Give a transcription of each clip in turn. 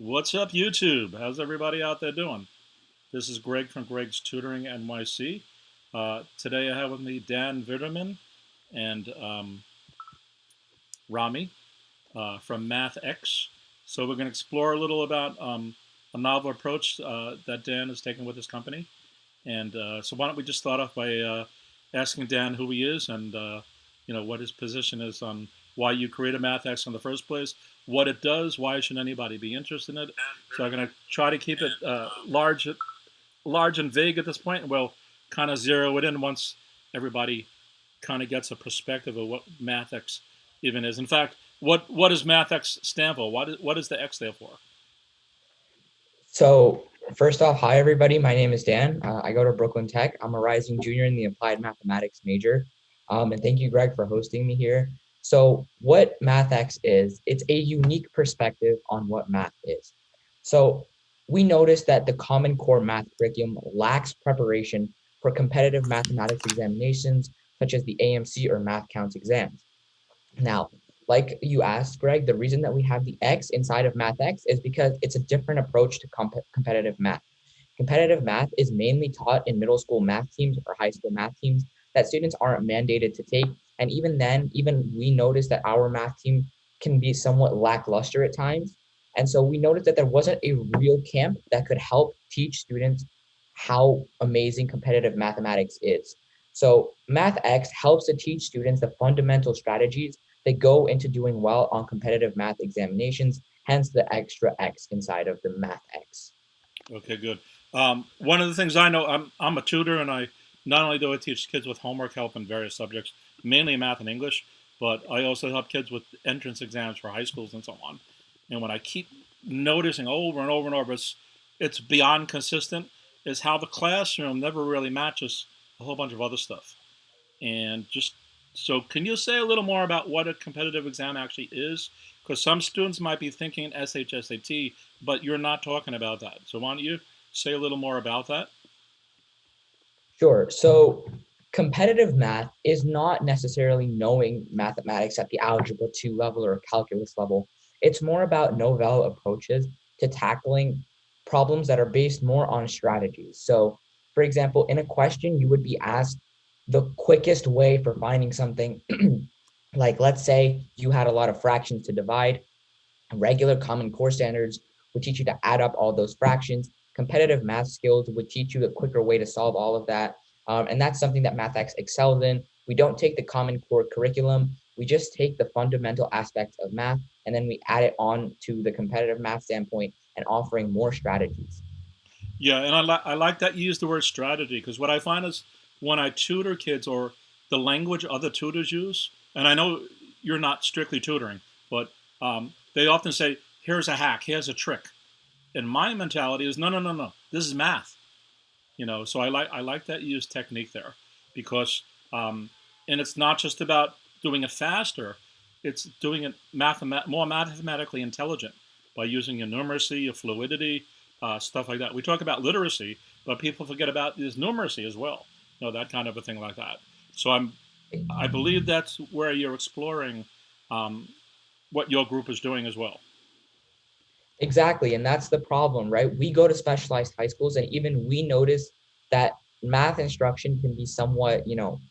What's up, YouTube? How's everybody out there doing? This is Greg from Greg's Tutoring NYC. Today I have with me Dan Vitterman and Rami from MATHx. So we're going to explore a little about a novel approach that Dan is taking with his company. And so why don't we just start off by asking Dan who he is and what his position is on why you created MATHx in the first place, what it does, why should anybody be interested in it. So I'm going to try to keep it large and vague at this point, and we'll kind of zero it in once everybody kind of gets a perspective of what MATHx even is. In fact, what does MATHx stand for? What does the X stand for? So first off, hi everybody. My name is Dan. I go to Brooklyn Tech. I'm a rising junior in the applied mathematics major. And thank you, Greg, for hosting me here. So what MATHx is, it's a unique perspective on what math is. So we noticed that the Common Core math curriculum lacks preparation for competitive mathematics examinations, such as the AMC or math counts exams. Now, like you asked, Greg, the reason that we have the X inside of MATHx is because it's a different approach to competitive math. Competitive math is mainly taught in middle school math teams or high school math teams that students aren't mandated to take. And even then, even we noticed that our math team can be somewhat lackluster at times. And so we noticed that there wasn't a real camp that could help teach students how amazing competitive mathematics is. So MATHx helps to teach students the fundamental strategies that go into doing well on competitive math examinations, hence the extra X inside of the MATHx. Okay, good. One of the things I know, I'm a tutor, and I not only do I teach kids with homework help in various subjects, mainly math and English, but I also help kids with entrance exams for high schools and so on. And what I keep noticing over and over and over, it's beyond consistent, is how the classroom never really matches a whole bunch of other stuff. And just so, can you say a little more about what a competitive exam actually is? Because some students might be thinking SHSAT, but you're not talking about that. So why don't you say a little more about that? Sure. So competitive math is not necessarily knowing mathematics at the algebra 2 level or calculus level. It's more about novel approaches to tackling problems that are based more on strategies. So, for example, in a question, you would be asked the quickest way for finding something. Like, let's say you had a lot of fractions to divide. Regular Common Core standards would teach you to add up all those fractions. Competitive math skills would teach you a quicker way to solve all of that. And that's something that MATHx excels in. We don't take the Common Core curriculum. We just take the fundamental aspects of math, and then we add it on to the competitive math standpoint and offering more strategies. Yeah, and I like that you use the word strategy, because what I find is when I tutor kids or the language other tutors use, and I know you're not strictly tutoring, but they often say, here's a hack, here's a trick. And my mentality is, no, no, no, no, this is math. So I like that you use technique there, because and it's not just about doing it faster, it's doing it more mathematically intelligent by using your numeracy, your fluidity, stuff like that. We talk about literacy, but people forget about this numeracy as well, that kind of a thing like that. So I believe that's where you're exploring um, what your group is doing as well. Exactly. And that's the problem, right? We go to specialized high schools and even we notice that math instruction can be somewhat,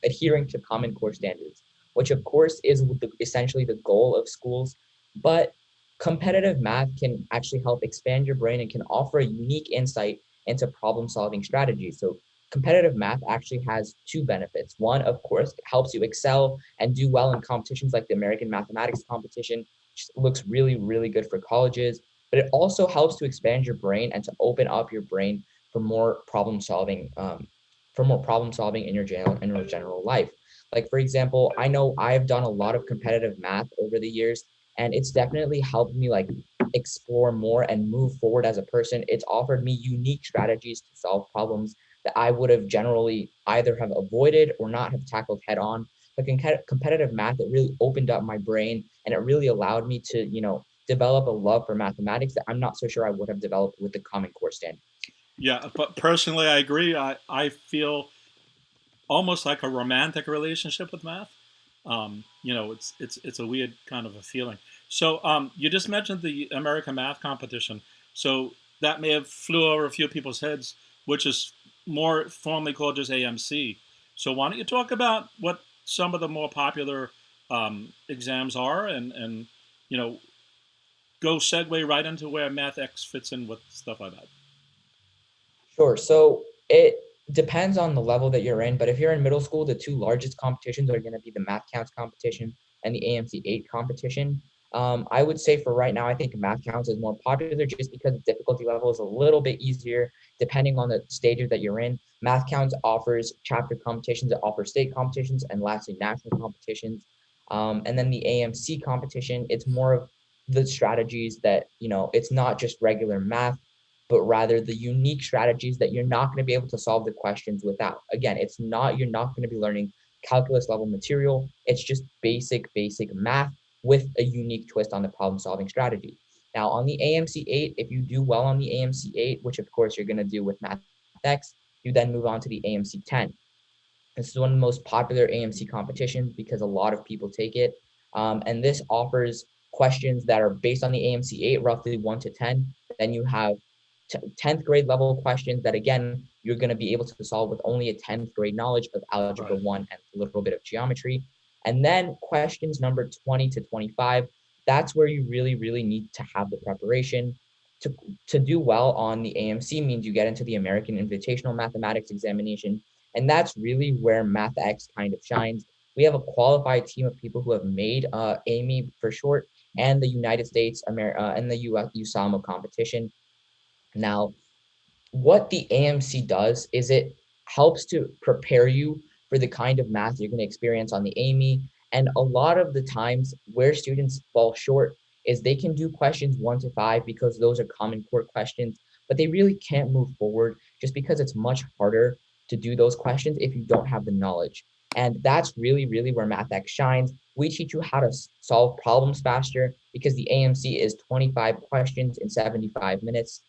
adhering to Common Core standards, which of course is essentially the goal of schools. But competitive math can actually help expand your brain and can offer a unique insight into problem solving strategies. So competitive math actually has two benefits. One, of course, it helps you excel and do well in competitions like the American Mathematics Competition, which looks really, really good for colleges, but it also helps to expand your brain and to open up your brain for more problem solving, in your general life. Like, for example, I know I've done a lot of competitive math over the years, and it's definitely helped me like explore more and move forward as a person. It's offered me unique strategies to solve problems that I would have generally either have avoided or not have tackled head on. But competitive math, it really opened up my brain and it really allowed me to, develop a love for mathematics that I'm not so sure I would have developed with the Common Core standard. Yeah, but personally, I agree. I feel almost like a romantic relationship with math. It's a weird kind of a feeling. So you just mentioned the American Math Competition. So that may have flew over a few people's heads, which is more formally called just AMC. So why don't you talk about what some of the more popular exams are, and you know, go segue right into where MATHx fits in with stuff like that. Sure. So it depends on the level that you're in, but if you're in middle school, the two largest competitions are going to be the Math Counts competition and the AMC 8 competition. I would say for right now, I think Math Counts is more popular just because the difficulty level is a little bit easier depending on the stages that you're in. Math Counts offers chapter competitions, it offers state competitions, and lastly, national competitions. And then the AMC competition, it's more of the strategies that, it's not just regular math, but rather the unique strategies that you're not going to be able to solve the questions without. Again, you're not going to be learning calculus level material. It's just basic math with a unique twist on the problem solving strategy. Now, on the AMC 8, if you do well on the AMC 8, which of course you're going to do with MATHx, you then move on to the AMC 10. This is one of the most popular AMC competitions because a lot of people take it. And this offers questions that are based on the AMC 8, roughly 1 to 10. Then you have 10th grade level questions that, again, you're going to be able to solve with only a 10th grade knowledge of algebra Right. 1 and a little bit of geometry. And then questions number 20 to 25, that's where you really need to have the preparation. To do well on the AMC means you get into the American Invitational Mathematics examination. And that's really where MATHx kind of shines. We have a qualified team of people who have made AME for short and the United States and the US USAMA competition. Now, what the AMC does is it helps to prepare you for the kind of math you're going to experience on the AME. And a lot of the times where students fall short is they can do questions 1 to 5 because those are common core questions, but they really can't move forward just because it's much harder to do those questions if you don't have the knowledge. And that's really where MATHx shines. We teach you how to solve problems faster because the AMC is 25 questions in 75 minutes.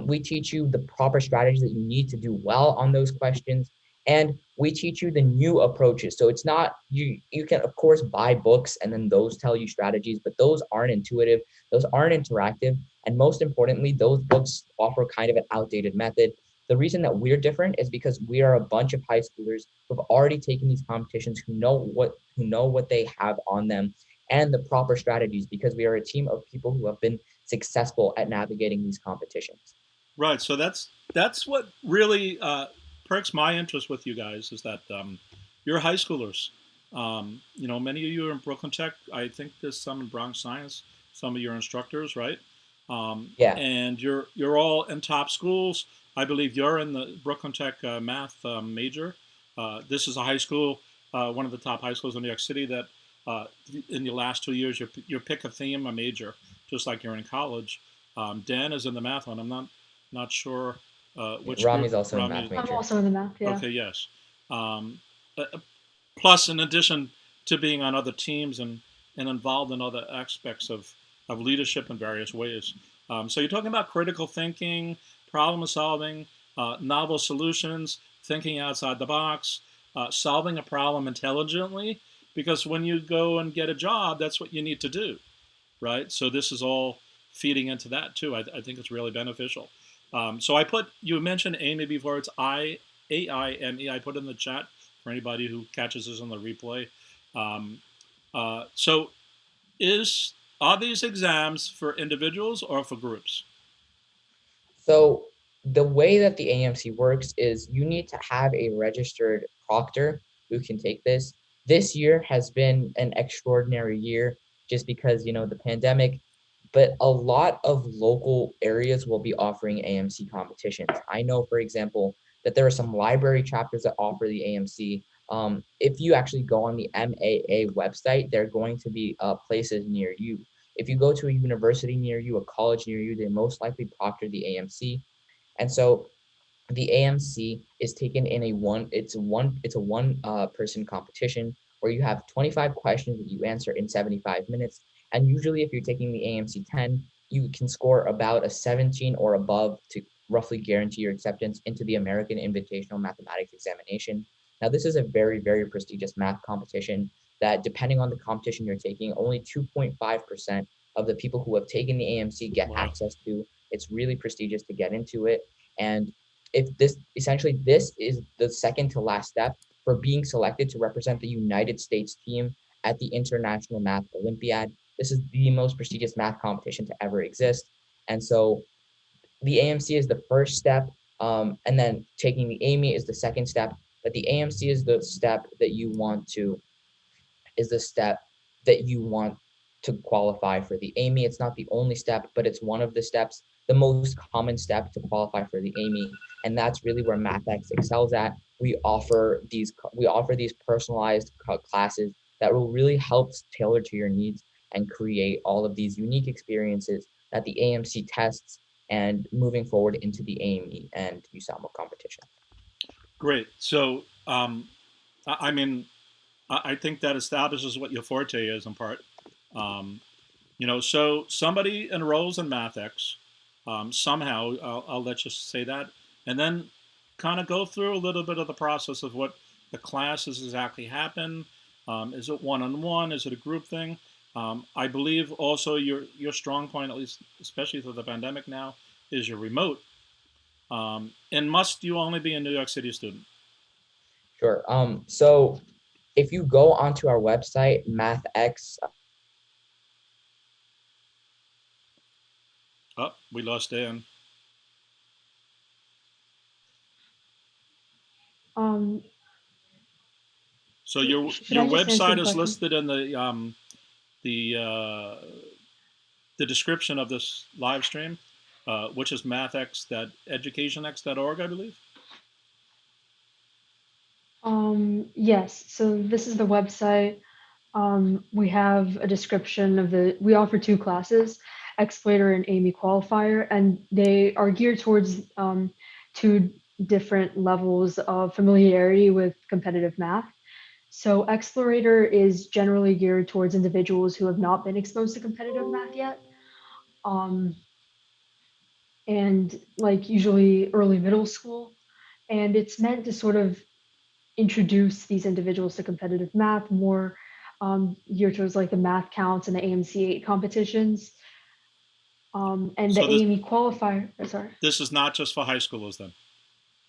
We teach you the proper strategies that you need to do well on those questions. And we teach you the new approaches. So it's not, you can of course buy books and then those tell you strategies, but those aren't intuitive, those aren't interactive. And most importantly, those books offer kind of an outdated method. The reason that we're different is because we are a bunch of high schoolers who've already taken these competitions, who know what they have on them and the proper strategies, because we are a team of people who have been successful at navigating these competitions. Right. So that's what really perks my interest with you guys is that you're high schoolers. Many of you are in Brooklyn Tech. I think there's some in Bronx Science. Some of your instructors, right? Yeah. And you're all in top schools. I believe you're in the Brooklyn Tech math major. This is a high school, one of the top high schools in New York City that in the last 2 years you pick a theme, a major, just like you're in college. Dan is in the math one. I'm not sure which Rami's group. also a Rami. math major. I'm also in the math, yeah. Okay, yes. Plus, in addition to being on other teams and involved in other aspects of leadership in various ways. So you're talking about critical thinking, problem solving, novel solutions, thinking outside the box, solving a problem intelligently, because when you go and get a job, that's what you need to do, right? So this is all feeding into that too. I think it's really beneficial. So you mentioned AIME before. It's AIME. I put it in the chat for anybody who catches this on the replay. So are these exams for individuals or for groups? So the way that the AMC works is you need to have a registered proctor who can take this. This year has been an extraordinary year just because, the pandemic, but a lot of local areas will be offering AMC competitions. I know, for example, that there are some library chapters that offer the AMC. If you actually go on the MAA website, there are going to be places near you. If you go to a university near you, a college near you, they most likely proctor the AMC. And so the AMC is taken in a one person competition where you have 25 questions that you answer in 75 minutes. And usually if you're taking the AMC 10, you can score about a 17 or above to roughly guarantee your acceptance into the American Invitational Mathematics examination. Now, this is a very prestigious math competition that, depending on the competition you're taking, only 2.5% of the people who have taken the AMC get Wow. access to. It's really prestigious to get into it. And if this essentially this is the second to last step for being selected to represent the United States team at the International Math Olympiad. This is the most prestigious math competition to ever exist. And so the AMC is the first step, and then taking the AME is the second step. But the AMC is the step that you want to is the step that you want to qualify for the AME. It's not the only step, but it's one of the steps, the most common step to qualify for the AME, and that's really where MATHx excels at. We offer these personalized classes that will really help tailor to your needs and create all of these unique experiences that the AMC tests and moving forward into the AME and USAML competition. Great. So, I mean, I think that establishes what your forte is in part. Um, so somebody enrolls in MATHx somehow. I'll let you say that, and then kind of go through a little bit of the process of what the classes exactly happen. Is it one-on-one? Is it a group thing? I believe also your strong point, at least especially through the pandemic now, is your remote. And must you only be a New York City student? Sure. So if you go onto our website, MATHx. Oh, we lost Dan. Um, So your should I just answer website the is question? listed in the the description of this live stream, which is mathx.educationx.org, I believe. Yes, so this is the website. We have a description of we offer two classes, Explorator and AME Qualifier, and they are geared towards two different levels of familiarity with competitive math. So Explorator is generally geared towards individuals who have not been exposed to competitive math yet. Um, and like usually early middle school. And it's meant to sort of introduce these individuals to competitive math more geared towards like the math counts and the AMC 8 competitions. And the So AME qualifier, sorry. this is not just for high schoolers then.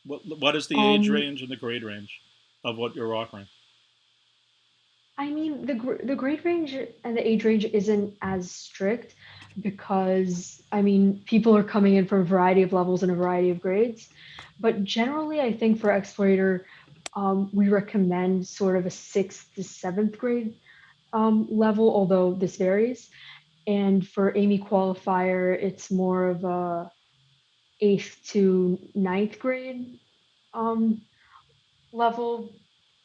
What is the age Um, range and the grade range of what you're offering? I mean, the grade range and the age range isn't as strict because, I mean, people are coming in from a variety of levels and a variety of grades. But generally, I think for Explorator, we recommend sort of a sixth to seventh grade level, although this varies. And for AME qualifier, it's more of a eighth to ninth grade um, level.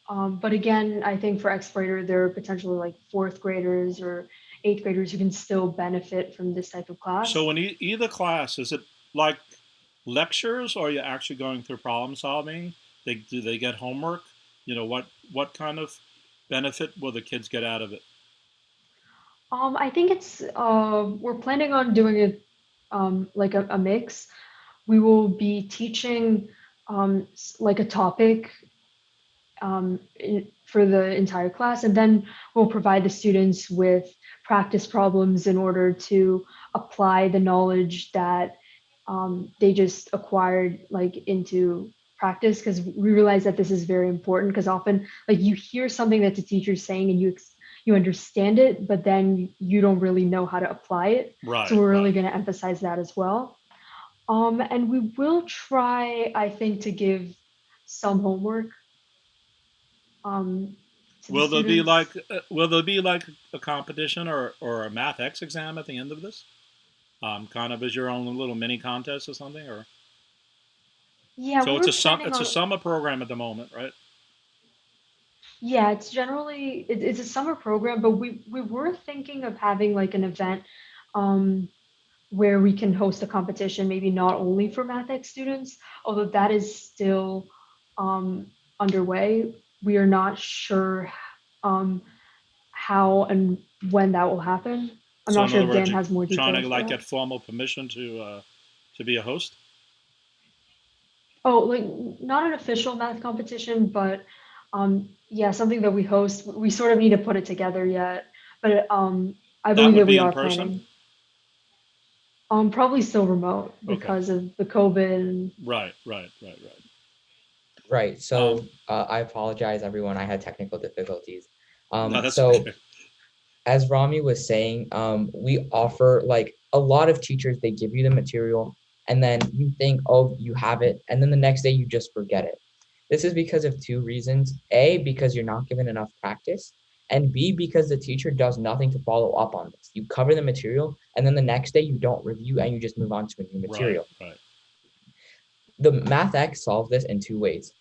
But again, I think for Explorator, there are potentially like fourth graders or eighth graders who can still benefit from this type of So class. in either class, is it like lectures, or are you actually going through problem solving? Do they get homework? What kind of benefit will the kids get out of it? I think we're planning on doing it like a mix. We will be teaching like a topic for the entire class, and then we'll provide the students with practice problems in order to apply the knowledge that they just acquired like into practice, because we realize that this is very important, because often like you hear something that the teacher's saying and you understand it, but then you don't really know how to apply it. So Right, we're really right. going to emphasize that as well. And we will try, I think, to give some homework um, to the students. Will there be like a competition or a MATHx exam at the end of this? Kind of as your own little mini contest or something, or Yeah, so we were planning it's a on. summer program at the moment, right? Yeah, it's generally it's a summer program, but we were thinking of having like an event um, where we can host a competition, maybe not only for MathX students, although that is still um, underway. We are not sure um, how and when that will happen. I'm So not in sure other if words, Dan you're has more trying details to for like that. get formal permission to be a host. Oh, like not an official math competition, but yeah, something that we host. We sort of need to put it together yet, but I That believe would that be we in are person. planning. Probably still remote Okay. because of the COVID. Right. Right. So I apologize, everyone. I had technical difficulties. No, that's So okay. as Rami was saying, we offer like a lot of teachers, they give you the material and then you think, oh, you have it. And then the next day you just forget it. This is because of two reasons. A, because you're not given enough practice. And B, because the teacher does nothing to follow up on this. You cover the material and then the next day you don't review and you just move on to a new material. Right. The MATHx solves this in two ways.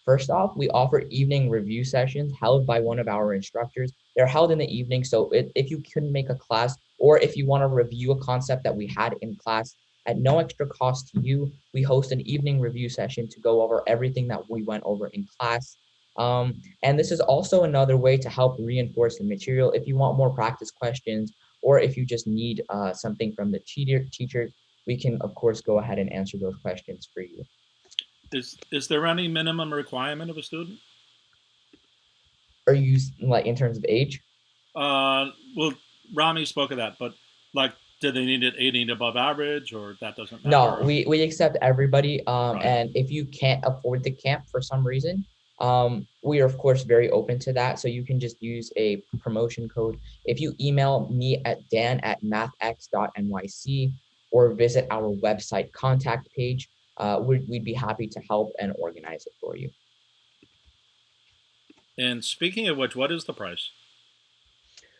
First off, we offer evening review sessions held by one of our instructors. They're held in the evening, so if you couldn't make a class or if you want to review a concept that we had in class at no extra cost to you, we host an evening review session to go over everything that we went over in class. And this is also another way to help reinforce the material if you want more practice questions or if you just need something from the teachers, we can, of course, go ahead and answer those questions for you. Is there any minimum requirement of a student? Are you like in terms of age? Well, Rami spoke of that, but like, do they need it 80 and above average, or that doesn't matter? No, we accept everybody. Right. And if you can't afford the camp for some reason, we are of course very open to that. So you can just use a promotion code. If you email me at dan@mathx.nyc or visit our website contact page, we'd be happy to help and organize it for you. And speaking of which, what is the price?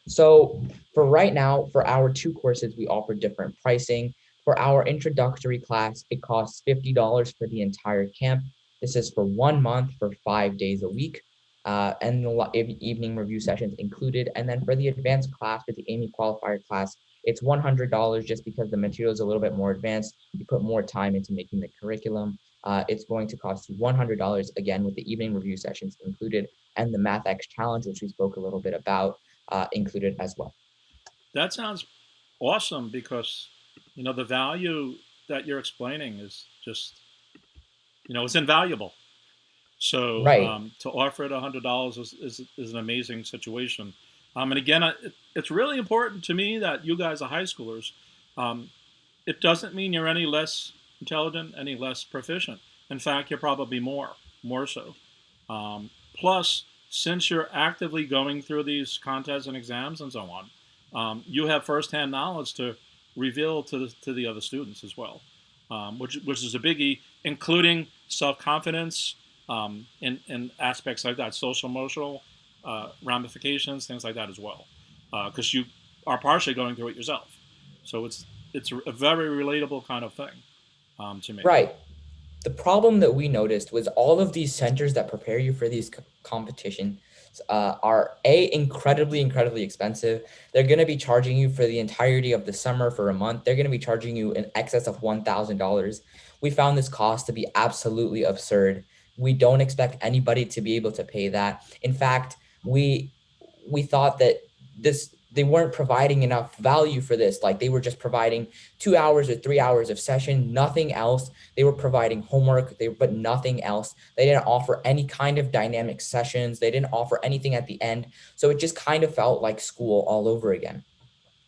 So for right now, for our two courses, we offer different pricing. For our introductory class, it costs $50 for the entire camp. This is for 1 month for 5 days a week, and the evening review sessions included. And then for the advanced class, for the AMY qualifier class, it's $100 just because the material is a little bit more advanced. You put more time into making the curriculum. It's going to cost you $100 again with the evening review sessions included and the MATHx challenge, which we spoke a little bit about, included as well. That sounds awesome because, the value that you're explaining is just, it's invaluable. So Right. To offer it $100 is an amazing situation. And again, it's really important to me that you guys are high schoolers. It doesn't mean you're any less intelligent, any less proficient. In fact, you're probably more so. Plus, since you're actively going through these contests and exams and so on, you have firsthand knowledge to reveal to the other students as well, which is a biggie, including self-confidence and aspects like that, social emotional ramifications, things like that as well, because you are partially going through it yourself. So it's a very relatable kind of thing to me. Right. The problem that we noticed was all of these centers that prepare you for these competitions are incredibly expensive. They're going to be charging you for the entirety of the summer for a month. They're going to be charging you in excess of $1,000. We found this cost to be absolutely absurd. We don't expect anybody to be able to pay that. In fact, we thought that they weren't providing enough value for this. Like they were just providing 2 hours or 3 hours of session, nothing else. They were providing homework, but nothing else. They didn't offer any kind of dynamic sessions. They didn't offer anything at the end. So it just kind of felt like school all over again.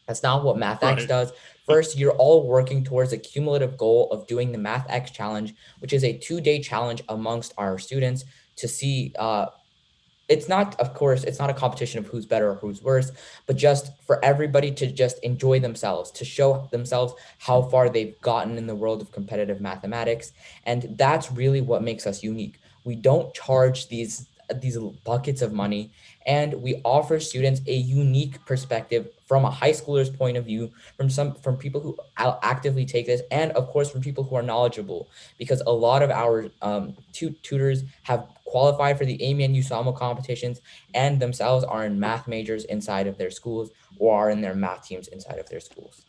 That's not what MATHx does. First, you're all working towards a cumulative goal of doing the MATHx challenge, which is a 2-day challenge amongst our students to see, it's not a competition of who's better or who's worse, but just for everybody to just enjoy themselves, to show themselves how far they've gotten in the world of competitive mathematics. And that's really what makes us unique. We don't charge these buckets of money, and we offer students a unique perspective from a high schooler's point of view, from people who actively take this, and of course from people who are knowledgeable, because a lot of our tutors have qualified for the AMY and USAMO competitions and themselves are in math majors inside of their schools or are in their math teams inside of their schools.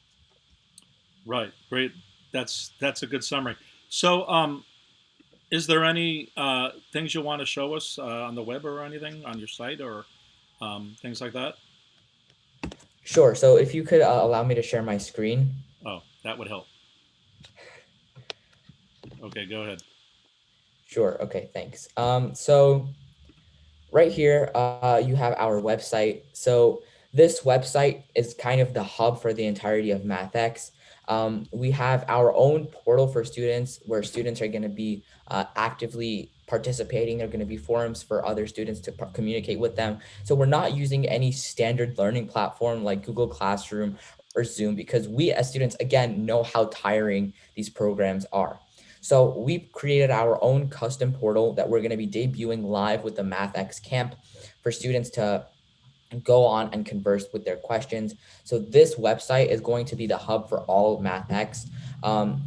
Right, great. That's a good summary. So is there any things you want to show us on the web or anything on your site or things like that? Sure. So if you could allow me to share my screen. Oh, that would help. Okay, go ahead. Sure. Okay, thanks. So right here, you have our website. So this website is kind of the hub for the entirety of MATHx. We have our own portal for students where students are going to be actively participating. There are going to be forums for other students to communicate with them. So we're not using any standard learning platform like Google Classroom or Zoom, because we as students, again, know how tiring these programs are. So we've created our own custom portal that we're going to be debuting live with the MATHx camp for students to go on and converse with their questions. So this website is going to be the hub for all MATHx.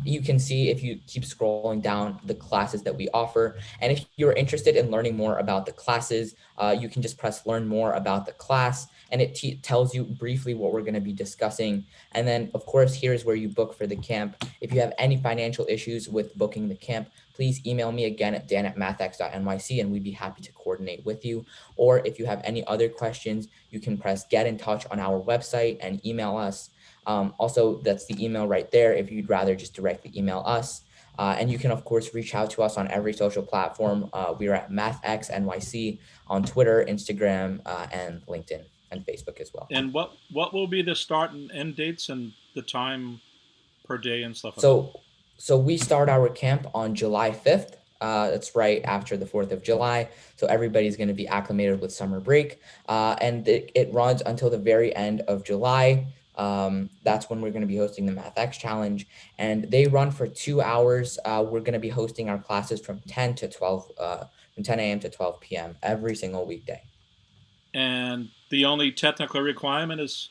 You can see, if you keep scrolling down, the classes that we offer. And if you're interested in learning more about the classes, you can just press learn more about the class, and it tells you briefly what we're going to be discussing. And then, of course, here's where you book for the camp. If you have any financial issues with booking the camp, please email me again at dan@mathx.nyc, and we'd be happy to coordinate with you. Or if you have any other questions, you can press get in touch on our website and email us. Also, that's the email right there if you'd rather just directly email us. And you can, of course, reach out to us on every social platform. We are at MATHx NYC on Twitter, Instagram, and LinkedIn, and Facebook as well. And what will be the start and end dates and the time per day and stuff like that? So we start our camp on July 5th. That's right after the 4th of July. So everybody's going to be acclimated with summer break. And it runs until the very end of July. That's when we're going to be hosting the MATHx challenge, and they run for 2 hours. We're going to be hosting our classes from 10 a.m. to 12 p.m. every single weekday. And the only technical requirement is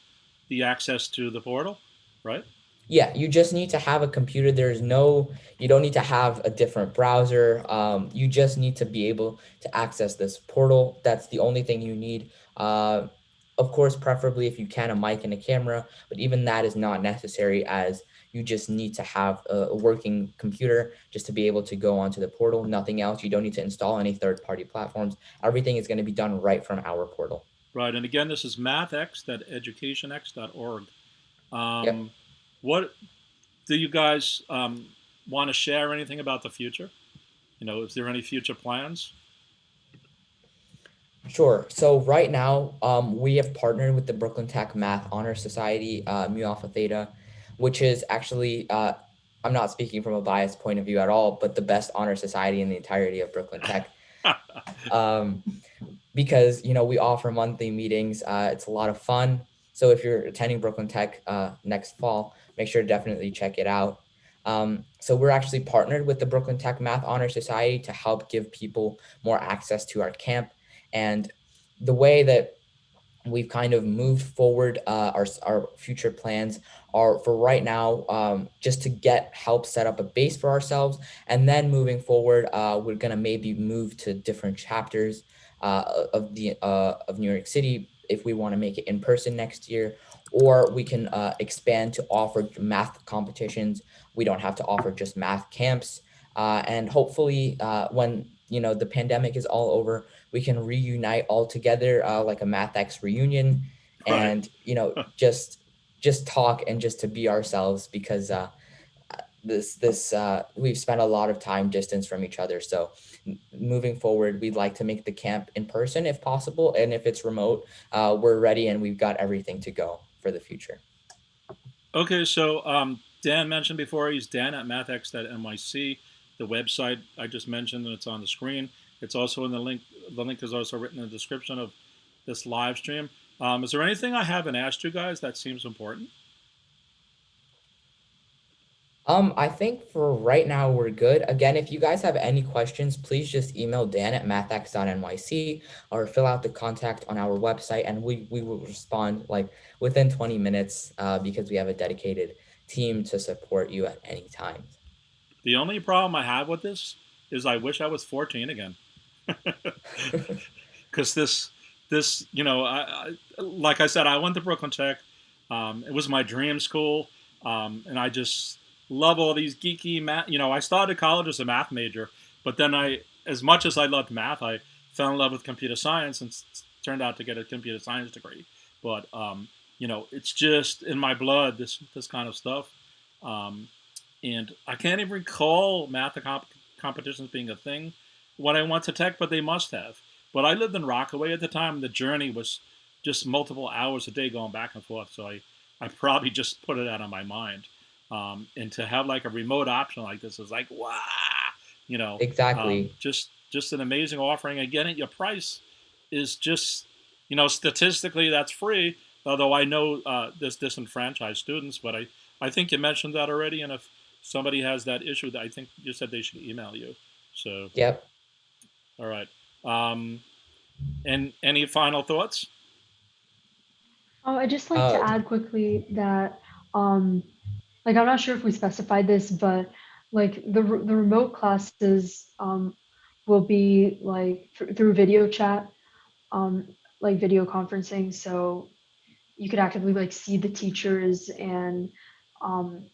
the access to the portal, right? Yeah, you just need to have a computer. You don't need to have a different browser. You just need to be able to access this portal. That's the only thing you need. Of course, preferably if you can, a mic and a camera, but even that is not necessary, as you just need to have a working computer just to be able to go onto the portal. Nothing else. You don't need to install any third-party platforms. Everything is going to be done right from our portal. Right, and again, this is mathx.educationx.org. Yep. What do you guys want to share anything about the future? Is there any future plans? Sure. So right now, we have partnered with the Brooklyn Tech Math Honor Society, Mu Alpha Theta, which is actually, I'm not speaking from a biased point of view at all, but the best honor society in the entirety of Brooklyn Tech. Because, we offer monthly meetings. It's a lot of fun. So if you're attending Brooklyn Tech next fall, make sure to definitely check it out. So we're actually partnered with the Brooklyn Tech Math Honor Society to help give people more access to our camp. And the way that we've kind of moved forward, our future plans are, for right now, just to help set up a base for ourselves. And then moving forward, we're going to maybe move to different chapters of New York City if we want to make it in person next year, or we can expand to offer math competitions. We don't have to offer just math camps. And hopefully when the pandemic is all over, we can reunite all together like a MATHx reunion, and just talk and just to be ourselves, because we've spent a lot of time distance from each other. So moving forward, we'd like to make the camp in person if possible, and if it's remote, we're ready and we've got everything to go for the future. Okay, so Dan mentioned before, he's dan@mathx.nyc. The website I just mentioned, and it's on the screen. It's also in the link. The link is also written in the description of this live stream. Is there anything I haven't asked you guys that seems important? I think for right now we're good. Again, if you guys have any questions, please just email dan@mathx.nyc or fill out the contact on our website, and we will respond like within 20 minutes because we have a dedicated team to support you at any time. The only problem I have with this is I wish I was 14 again. Because this, like I said, I went to Brooklyn Tech. It was my dream school, and I just love all these geeky math. I started college as a math major, but then as much as I loved math, I fell in love with computer science and turned out to get a computer science degree. But it's just in my blood, this kind of stuff. And I can't even recall math competitions being a thing when I went to Tech, but they must have. But I lived in Rockaway at the time, and the journey was just multiple hours a day going back and forth. So I probably just put it out of my mind. And to have like a remote option like this is like, wow, you know, Exactly. just an amazing offering. Again, at your price is just, you know, statistically that's free. Although I know this disenfranchised students, but I think you mentioned that already. And if somebody has that issue, I think you said they should email you. So, Yep. all right. And any final thoughts? Oh, I'd just like to Uh, add quickly that, um, like, I'm not sure if we specified this, but like the remote classes will be like through video chat, um, like video conferencing. So you could actively like see the teachers and um,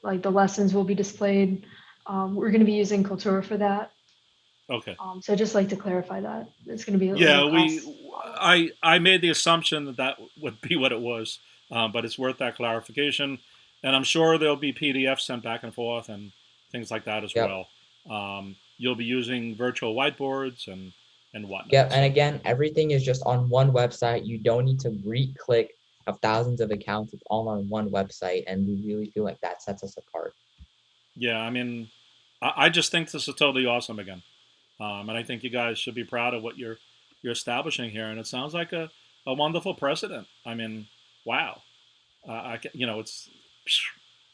like the lessons will be displayed. We're going to be using Cultura for that. Okay. So I'd just like to clarify that it's going to be like a Yeah, class model. I made the assumption that that would be what it was, but it's worth that clarification. And I'm sure there'll be PDFs sent back and forth and things like that as yep. well. You'll be using virtual whiteboards and Yep. whatnot. And So again, everything is just on one website. You don't need to re-click of thousands of accounts. It's all on one website. And we really feel like that sets us apart. yeah, I mean, I just think this is totally awesome again, and I think you guys should be proud of what you're establishing here. And it sounds like a wonderful precedent. I mean, wow, you know, it's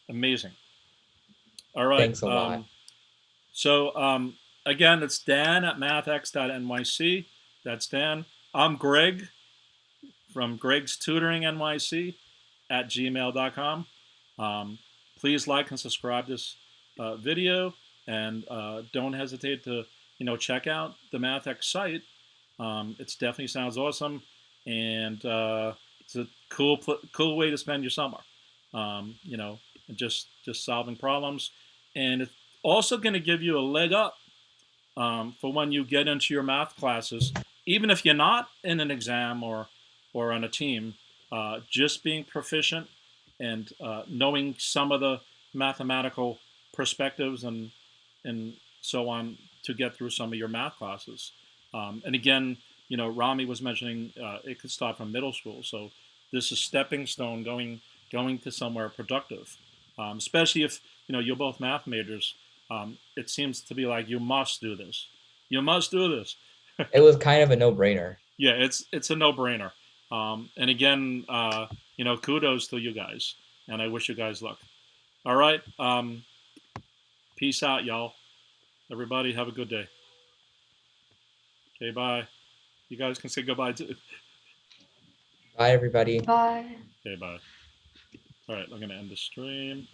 amazing. All right. Thanks a lot. So again, it's Dan at mathx.nyc. That's Dan. I'm Greg from Greg's Tutoring NYC at gmail.com. Please like and subscribe this video, and don't hesitate to check out the MATHx site. It definitely sounds awesome, and it's a cool way to spend your summer. Just solving problems, and it's also going to give you a leg up for when you get into your math classes, even if you're not in an exam or on a team. Just being proficient and knowing some of the mathematical perspectives and so on to get through some of your math classes. And again, Rami was mentioning it could start from middle school. So this is stepping stone going to somewhere productive. Especially if you're both math majors. It seems to be like you must do this. You must do this. It was kind of a no-brainer. Yeah, it's a no-brainer. And again, kudos to you guys, and I wish you guys luck. All right, peace out, y'all. Everybody, have a good day. Okay, bye. You guys can say goodbye too. Bye, everybody. Bye. Okay, bye. All right, I'm gonna end the stream.